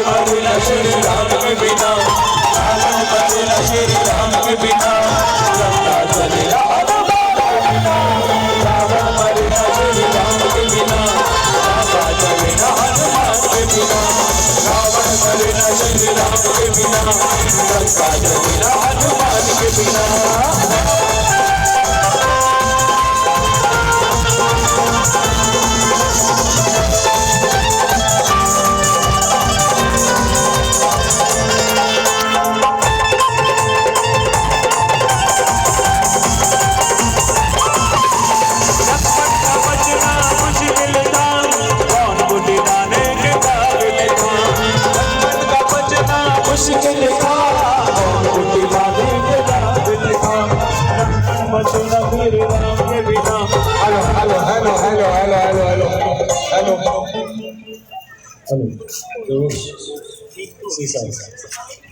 मरेगा श्री राम के बिना, रावण मरेगा श्री राम के बिना, लंका चलेगा हनुमान के बिना, रावण मरेगा श्री राम के बिना, लंका चलेगा हनुमान के बिना, रावण मरेगा श्री राम के बिना, लंका चलेगा हनुमान के बिना। मुश्किल था और बुद्धिमानी के काबिल था, बचना मेरे राम के बिना। Hello hello hello hello hello hello hello hello hello